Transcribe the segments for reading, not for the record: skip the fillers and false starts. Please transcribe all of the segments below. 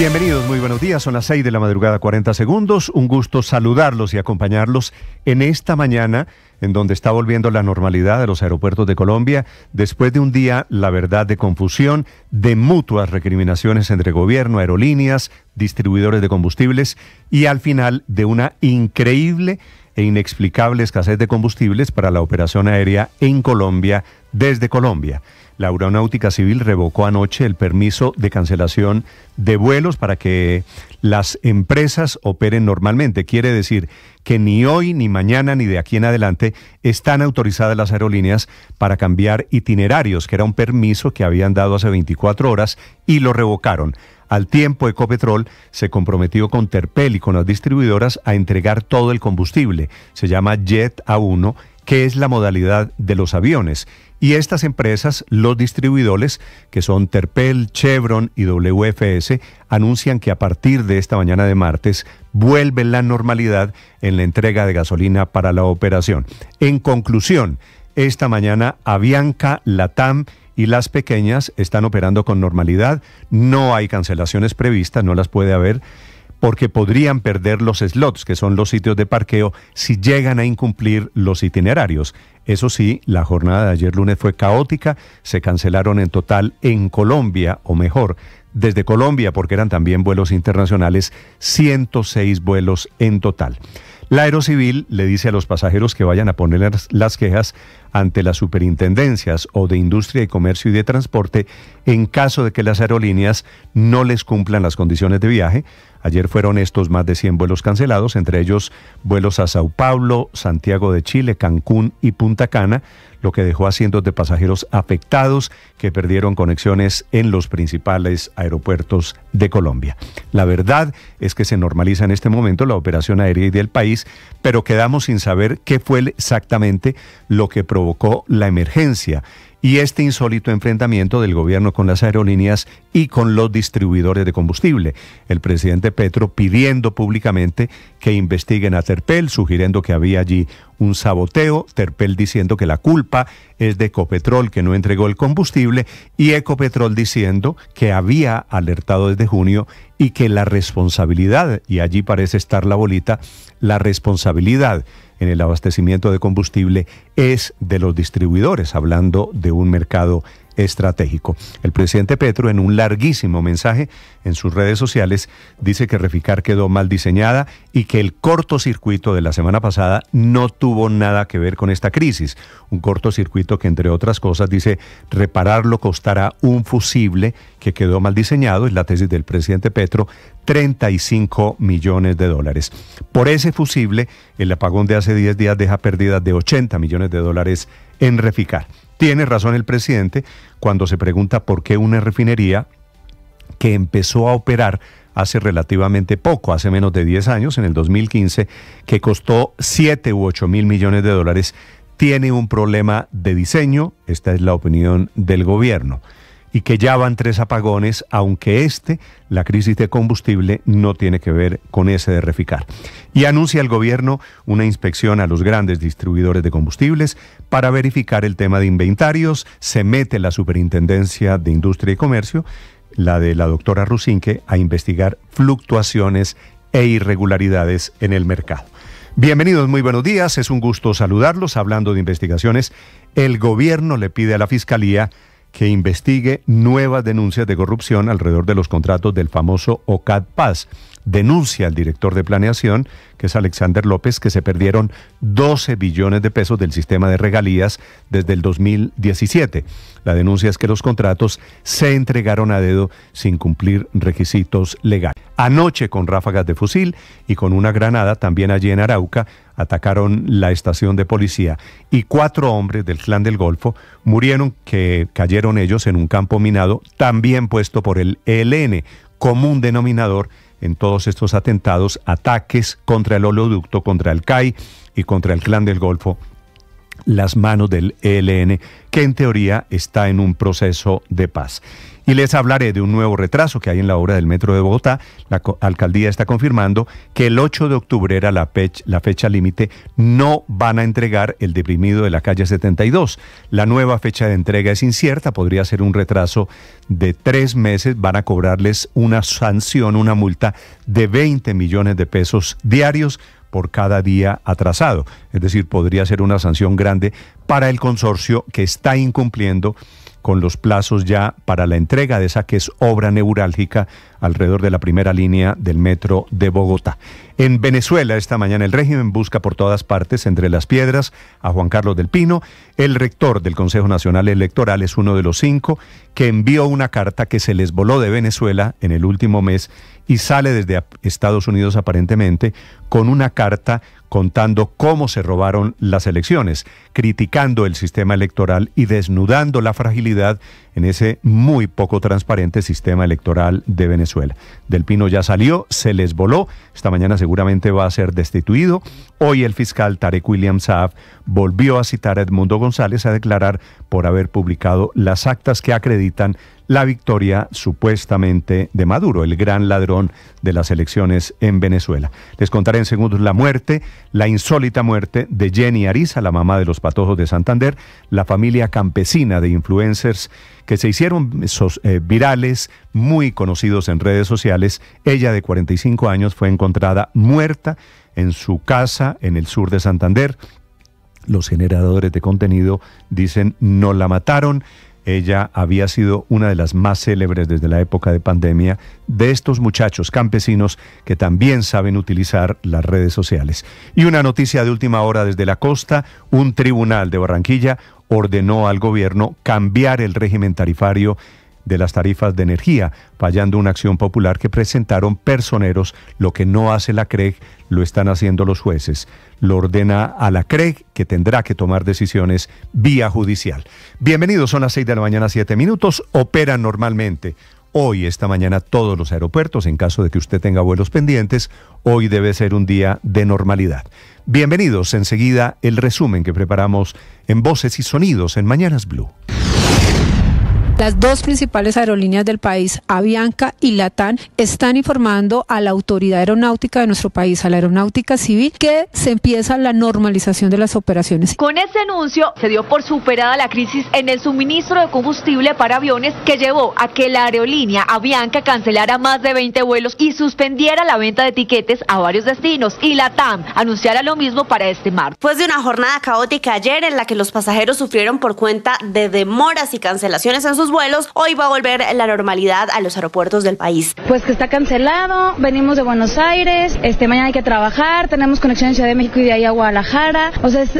Bienvenidos, muy buenos días. Son las 6 de la madrugada, 40 segundos. Un gusto saludarlos y acompañarlos en esta mañana en donde está volviendo la normalidad de los aeropuertos de Colombia después de un día, la verdad, de confusión, de mutuas recriminaciones entre gobierno, aerolíneas, distribuidores de combustibles y al final de una increíble e inexplicable escasez de combustibles para la operación aérea en Colombia desde Colombia. La Aeronáutica Civil revocó anoche el permiso de cancelación de vuelos para que las empresas operen normalmente. Quiere decir que ni hoy, ni mañana, ni de aquí en adelante están autorizadas las aerolíneas para cambiar itinerarios, que era un permiso que habían dado hace 24 horas y lo revocaron. Al tiempo, Ecopetrol se comprometió con Terpel y con las distribuidoras a entregar todo el combustible. Se llama Jet A1, que es la modalidad de los aviones. Y estas empresas, los distribuidores, que son Terpel, Chevron y WFS, anuncian que a partir de esta mañana de martes vuelve la normalidad en la entrega de gasolina para la operación. En conclusión, esta mañana Avianca, LATAM y las pequeñas están operando con normalidad. No hay cancelaciones previstas, no las puede haber, porque podrían perder los slots, que son los sitios de parqueo, si llegan a incumplir los itinerarios. Eso sí, la jornada de ayer lunes fue caótica, se cancelaron en total en Colombia, o mejor, desde Colombia, porque eran también vuelos internacionales, 106 vuelos en total. La Aerocivil le dice a los pasajeros que vayan a poner las quejas ante las superintendencias o de Industria y Comercio y de Transporte en caso de que las aerolíneas no les cumplan las condiciones de viaje. Ayer fueron estos más de 100 vuelos cancelados, entre ellos vuelos a Sao Paulo, Santiago de Chile, Cancún y Punta Cana, lo que dejó a cientos de pasajeros afectados que perdieron conexiones en los principales aeropuertos de Colombia. La verdad es que se normaliza en este momento la operación aérea del país, pero quedamos sin saber qué fue exactamente lo que provocó la emergencia y este insólito enfrentamiento del gobierno con las aerolíneas y con los distribuidores de combustible. El presidente Petro pidiendo públicamente que investiguen a Terpel, sugiriendo que había allí un saboteo, Terpel diciendo que la culpa es de Ecopetrol, que no entregó el combustible, y Ecopetrol diciendo que había alertado desde junio y que la responsabilidad, y allí parece estar la bolita, la responsabilidad en el abastecimiento de combustible es de los distribuidores, hablando de un mercado estratégico. El presidente Petro, en un larguísimo mensaje en sus redes sociales, dice que Reficar quedó mal diseñada y que el cortocircuito de la semana pasada no tuvo nada que ver con esta crisis. Un cortocircuito que, entre otras cosas, dice, repararlo costará un fusible que quedó mal diseñado, es la tesis del presidente Petro, 35 millones de dólares. Por ese fusible, el apagón de hace 10 días deja pérdidas de 80 millones de dólares en Reficar. Tiene razón el presidente cuando se pregunta por qué una refinería que empezó a operar hace relativamente poco, hace menos de 10 años, en el 2015, que costó 7 u 8 mil millones de dólares, tiene un problema de diseño, esta es la opinión del gobierno, y que ya van 3 apagones, aunque la crisis de combustible, no tiene que ver con ese de Reficar. Y anuncia el gobierno una inspección a los grandes distribuidores de combustibles para verificar el tema de inventarios. Se mete la Superintendencia de Industria y Comercio, la de la doctora Rusinque, a investigar fluctuaciones e irregularidades en el mercado. Bienvenidos, muy buenos días, es un gusto saludarlos. Hablando de investigaciones, el gobierno le pide a la Fiscalía que investigue nuevas denuncias de corrupción alrededor de los contratos del famoso OCAD Paz. Denuncia al director de planeación, que es Alexander López, que se perdieron 12 billones de pesos del sistema de regalías desde el 2017. La denuncia es que los contratos se entregaron a dedo sin cumplir requisitos legales. Anoche, con ráfagas de fusil y con una granada, también allí en Arauca, atacaron la estación de policía y 4 hombres del Clan del Golfo murieron, que cayeron ellos en un campo minado también puesto por el ELN, común denominador en todos estos atentados, ataques contra el oleoducto, contra el CAI y contra el Clan del Golfo, las manos del ELN, que en teoría está en un proceso de paz. Y les hablaré de un nuevo retraso que hay en la obra del Metro de Bogotá. La alcaldía está confirmando que el 8 de octubre era la fecha límite. No van a entregar el deprimido de la calle 72. La nueva fecha de entrega es incierta, podría ser un retraso de 3 meses. Van a cobrarles una sanción, una multa de 20 millones de pesos diarios por cada día atrasado. Es decir, podría ser una sanción grande para el consorcio que está incumpliendo con los plazos ya para la entrega de esa que es obra neurálgica alrededor de la primera línea del metro de Bogotá. En Venezuela, esta mañana el régimen busca por todas partes, entre las piedras, a Juan Carlos del Pino. El rector del Consejo Nacional Electoral es uno de los 5 que envió una carta que se les voló de Venezuela en el último mes y sale desde Estados Unidos aparentemente con una carta contando cómo se robaron las elecciones, criticando el sistema electoral y desnudando la fragilidad en ese muy poco transparente sistema electoral de Venezuela. Del Pino ya salió, se les voló, esta mañana seguramente va a ser destituido. Hoy el fiscal Tarek William Saab volvió a citar a Edmundo González a declarar por haber publicado las actas que acreditan la victoria supuestamente de Maduro, el gran ladrón de las elecciones en Venezuela. Les contaré en segundos la insólita muerte de Jenny Ariza, la mamá de los Patojos de Santander, la familia campesina de influencers que se hicieron virales, muy conocidos en redes sociales. Ella, de 45 años, fue encontrada muerta en su casa en el sur de Santander. Los generadores de contenido dicen no la mataron. Ella había sido una de las más célebres desde la época de pandemia de estos muchachos campesinos que también saben utilizar las redes sociales. Y una noticia de última hora desde la costa: un tribunal de Barranquilla ordenó al gobierno cambiar el régimen tarifario de las tarifas de energía, fallando una acción popular que presentaron personeros. Lo que no hace la CREG lo están haciendo los jueces. Lo ordena a la CREG, que tendrá que tomar decisiones vía judicial. Bienvenidos, son las 6 de la mañana, 7 minutos. Operan normalmente. Hoy, esta mañana, todos los aeropuertos, en caso de que usted tenga vuelos pendientes, hoy debe ser un día de normalidad. Bienvenidos, enseguida el resumen que preparamos en Voces y Sonidos en Mañanas Blue. Las dos principales aerolíneas del país, Avianca y LATAM, están informando a la autoridad aeronáutica de nuestro país, a la aeronáutica civil, que se empieza la normalización de las operaciones. Con este anuncio se dio por superada la crisis en el suministro de combustible para aviones, que llevó a que la aerolínea Avianca cancelara más de 20 vuelos y suspendiera la venta de tiquetes a varios destinos, y LATAM anunciara lo mismo para este martes. Después de una jornada caótica ayer en la que los pasajeros sufrieron por cuenta de demoras y cancelaciones en sus vuelos, hoy va a volver la normalidad a los aeropuertos del país. Pues que está cancelado, venimos de Buenos Aires, mañana hay que trabajar, tenemos conexión en Ciudad de México y de ahí a Guadalajara,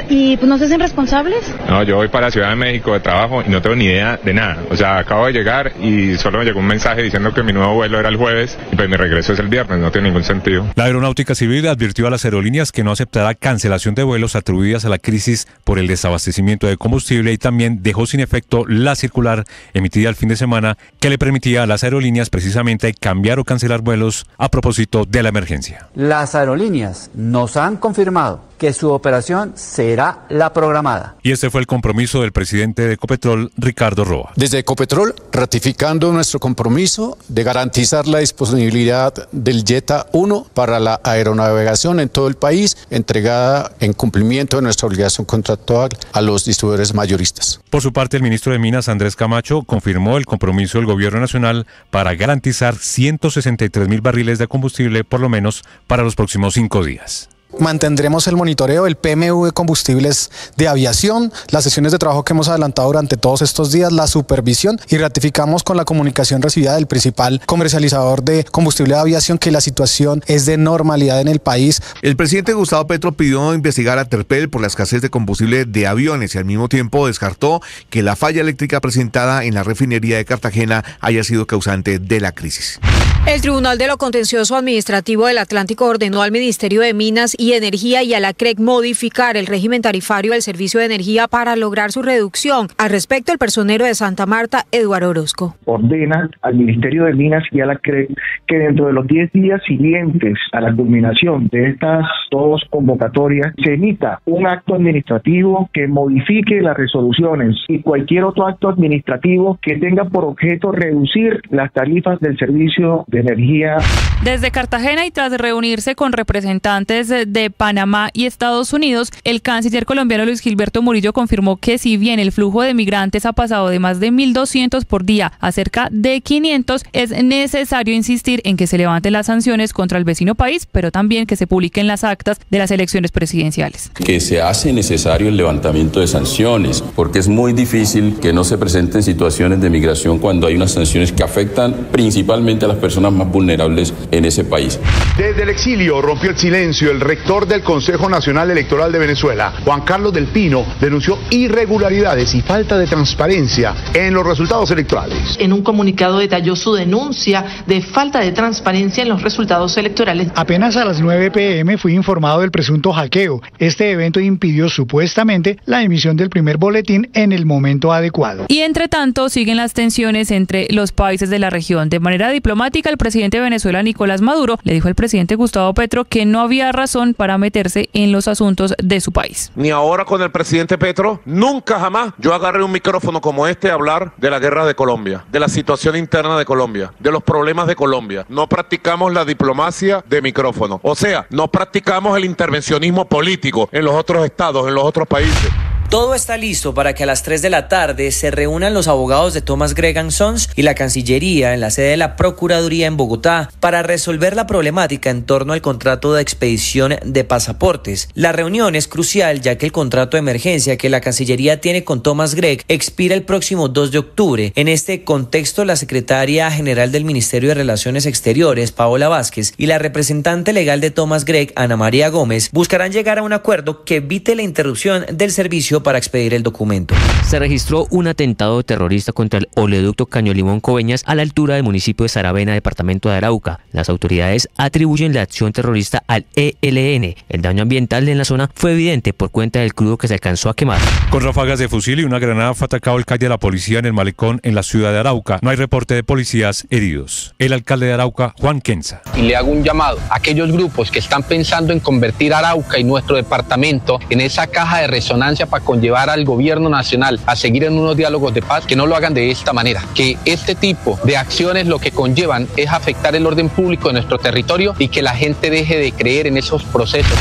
y pues nos hacen responsables. No, yo voy para Ciudad de México de trabajo y no tengo ni idea de nada. O sea, acabo de llegar y solo me llegó un mensaje diciendo que mi nuevo vuelo era el jueves y pues mi regreso es el viernes, no tiene ningún sentido. La Aeronáutica Civil advirtió a las aerolíneas que no aceptará cancelación de vuelos atribuidas a la crisis por el desabastecimiento de combustible, y también dejó sin efecto la circular emitida el fin de semana que le permitía a las aerolíneas precisamente cambiar o cancelar vuelos a propósito de la emergencia. Las aerolíneas nos han confirmado que su operación será la programada. Y este fue el compromiso del presidente de Ecopetrol, Ricardo Roa. Desde Ecopetrol, ratificando nuestro compromiso de garantizar la disponibilidad del Jetta 1 para la aeronavegación en todo el país, entregada en cumplimiento de nuestra obligación contractual a los distribuidores mayoristas. Por su parte, el ministro de Minas, Andrés Camacho, confirmó el compromiso del gobierno nacional para garantizar 163.000 barriles de combustible por lo menos para los próximos 5 días. Mantendremos el monitoreo del PMU de combustibles de aviación, las sesiones de trabajo que hemos adelantado durante todos estos días, la supervisión, y ratificamos con la comunicación recibida del principal comercializador de combustible de aviación que la situación es de normalidad en el país. El presidente Gustavo Petro pidió investigar a Terpel por la escasez de combustible de aviones y al mismo tiempo descartó que la falla eléctrica presentada en la refinería de Cartagena haya sido causante de la crisis. El Tribunal de lo Contencioso Administrativo del Atlántico ordenó al Ministerio de Minas y Energía y a la CREC modificar el régimen tarifario del servicio de energía para lograr su reducción. Al respecto, el personero de Santa Marta, Eduardo Orozco. Ordena al Ministerio de Minas y a la CREC que dentro de los 10 días siguientes a la culminación de estas dos convocatorias se emita un acto administrativo que modifique las resoluciones y cualquier otro acto administrativo que tenga por objeto reducir las tarifas del servicio de energía. Desde Cartagena y tras reunirse con representantes de Panamá y Estados Unidos, el canciller colombiano Luis Gilberto Murillo confirmó que si bien el flujo de migrantes ha pasado de más de 1.200 por día a cerca de 500, es necesario insistir en que se levanten las sanciones contra el vecino país, pero también que se publiquen las actas de las elecciones presidenciales. Que se hace necesario el levantamiento de sanciones, porque es muy difícil que no se presenten situaciones de migración cuando hay unas sanciones que afectan principalmente a las personas más vulnerables en ese país. Desde el exilio rompió el silencio el rector del Consejo Nacional Electoral de Venezuela, Juan Carlos del Pino, denunció irregularidades y falta de transparencia en los resultados electorales. En un comunicado detalló su denuncia de falta de transparencia en los resultados electorales. Apenas a las 9 p.m. fui informado del presunto hackeo. Este evento impidió supuestamente la emisión del primer boletín en el momento adecuado. Y entre tanto siguen las tensiones entre los países de la región. De manera diplomática, el presidente de Venezuela, Nicolás Maduro, le dijo al presidente Gustavo Petro que no había razón para meterse en los asuntos de su país. Ni ahora con el presidente Petro, nunca jamás yo agarré un micrófono como este a hablar de la guerra de Colombia, de la situación interna de Colombia, de los problemas de Colombia. No practicamos la diplomacia de micrófono, o sea, no practicamos el intervencionismo político en los otros estados, en los otros países. Todo está listo para que a las 3 de la tarde se reúnan los abogados de Thomas Gregg & Sons y la Cancillería en la sede de la Procuraduría en Bogotá para resolver la problemática en torno al contrato de expedición de pasaportes. La reunión es crucial ya que el contrato de emergencia que la Cancillería tiene con Thomas Gregg expira el próximo 2 de octubre. En este contexto, la secretaria general del Ministerio de Relaciones Exteriores, Paola Vázquez, y la representante legal de Thomas Gregg, Ana María Gómez, buscarán llegar a un acuerdo que evite la interrupción del servicio para expedir el documento. Se registró un atentado terrorista contra el oleoducto Caño-Limón-Coveñas a la altura del municipio de Saravena, departamento de Arauca. Las autoridades atribuyen la acción terrorista al ELN. El daño ambiental en la zona fue evidente por cuenta del crudo que se alcanzó a quemar. Con ráfagas de fusil y una granada fue atacado el calle de la policía en el Malecón en la ciudad de Arauca. No hay reporte de policías heridos. El alcalde de Arauca, Juan Kenza. Y le hago un llamado a aquellos grupos que están pensando en convertir Arauca y nuestro departamento en esa caja de resonancia para conllevar al gobierno nacional a seguir en unos diálogos de paz, que no lo hagan de esta manera, que este tipo de acciones lo que conllevan es afectar el orden público de nuestro territorio y que la gente deje de creer en esos procesos.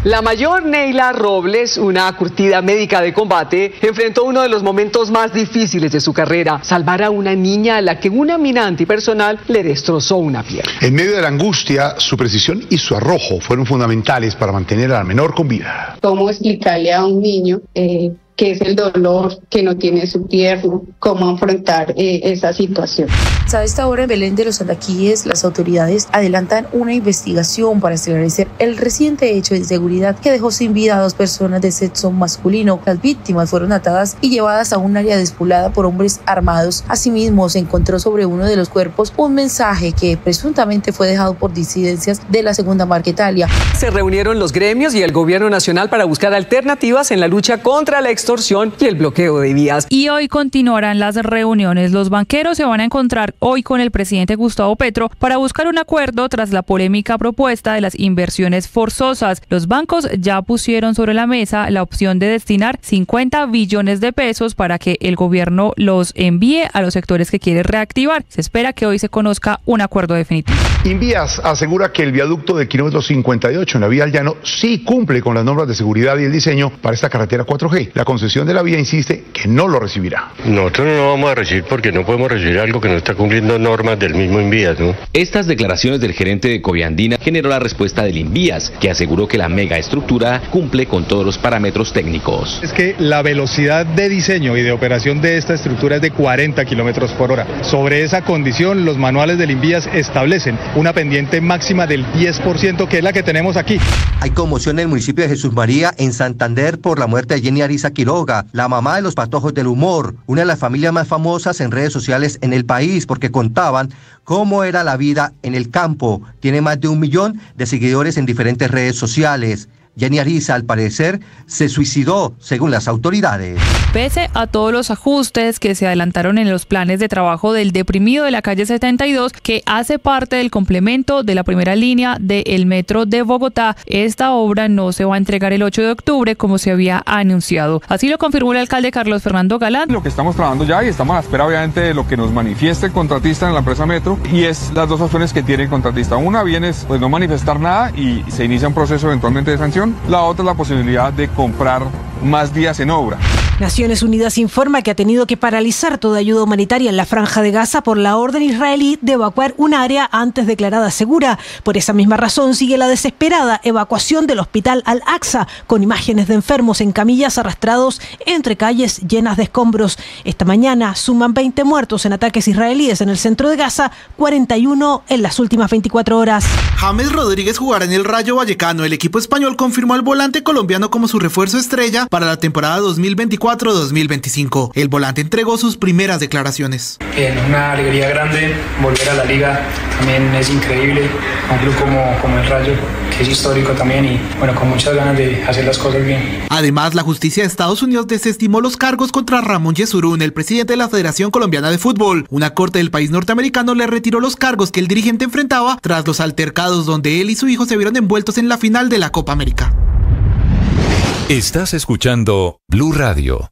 La mayor Neila Robles, una curtida médica de combate, enfrentó uno de los momentos más difíciles de su carrera: salvar a una niña a la que una mina antipersonal le destrozó una pierna. En medio de la angustia, su precisión y su arrojo fueron fundamentales para mantener a la menor con vida. ¿Cómo explicarle a un niño qué es el dolor que no tiene su pierna, cómo afrontar esa situación? A esta hora en Belén de los Alaquíes, las autoridades adelantan una investigación para esclarecer el reciente hecho de inseguridad que dejó sin vida a 2 personas de sexo masculino. Las víctimas fueron atadas y llevadas a un área despoblada por hombres armados. Asimismo, se encontró sobre uno de los cuerpos un mensaje que presuntamente fue dejado por disidencias de la Segunda Marquetalia. Se reunieron los gremios y el gobierno nacional para buscar alternativas en la lucha contra la extorsión y el bloqueo de vías. Y hoy continuarán las reuniones. Los banqueros se van a encontrar hoy con el presidente Gustavo Petro para buscar un acuerdo tras la polémica propuesta de las inversiones forzosas. Los bancos ya pusieron sobre la mesa la opción de destinar 50 billones de pesos para que el gobierno los envíe a los sectores que quiere reactivar. Se espera que hoy se conozca un acuerdo definitivo. Invías asegura que el viaducto del kilómetro 58 en la vía al llano sí cumple con las normas de seguridad y el diseño para esta carretera 4G. La concesión de la vía insiste que no lo recibirá. Nosotros no lo vamos a recibir porque no podemos recibir algo que no está cumpliendo normas del mismo Invías, ¿no? Estas declaraciones del gerente de Coviandina generó la respuesta del Invías, que aseguró que la megaestructura cumple con todos los parámetros técnicos. Es que la velocidad de diseño y de operación de esta estructura es de 40 kilómetros por hora. Sobre esa condición, los manuales del Invías establecen una pendiente máxima del 10%, que es la que tenemos aquí. Hay conmoción en el municipio de Jesús María, en Santander, por la muerte de Jenny Ariza Quiroga, Quiroga, la mamá de los patojos del humor, una de las familias más famosas en redes sociales en el país porque contaban cómo era la vida en el campo. Tiene más de 1 millón de seguidores en diferentes redes sociales. Jenny Ariza, al parecer, se suicidó, según las autoridades. Pese a todos los ajustes que se adelantaron en los planes de trabajo del deprimido de la calle 72, que hace parte del complemento de la primera línea del metro de Bogotá, esta obra no se va a entregar el 8 de octubre como se había anunciado. Así lo confirmó el alcalde Carlos Fernando Galán. Lo que estamos trabajando ya y estamos a la espera obviamente de lo que nos manifieste el contratista en la empresa Metro, y es las dos opciones que tiene el contratista. Una bien es pues no manifestar nada y se inicia un proceso eventualmente de sanción. La otra es la posibilidad de comprar más días en obra. Naciones Unidas informa que ha tenido que paralizar toda ayuda humanitaria en la Franja de Gaza por la orden israelí de evacuar un área antes declarada segura. Por esa misma razón sigue la desesperada evacuación del hospital Al-Aqsa, con imágenes de enfermos en camillas arrastrados entre calles llenas de escombros. Esta mañana suman 20 muertos en ataques israelíes en el centro de Gaza, 41 en las últimas 24 horas. James Rodríguez jugará en el Rayo Vallecano. El equipo español confirmó al volante colombiano como su refuerzo estrella para la temporada 2024-2025. El volante entregó sus primeras declaraciones. Una alegría grande volver a la liga, también es increíble, un club como el Rayo, que es histórico también y bueno, con muchas ganas de hacer las cosas bien. Además, la justicia de Estados Unidos desestimó los cargos contra Ramón Yesurún, el presidente de la Federación Colombiana de Fútbol. Una corte del país norteamericano le retiró los cargos que el dirigente enfrentaba tras los altercados donde él y su hijo se vieron envueltos en la final de la Copa América. Estás escuchando Blue Radio.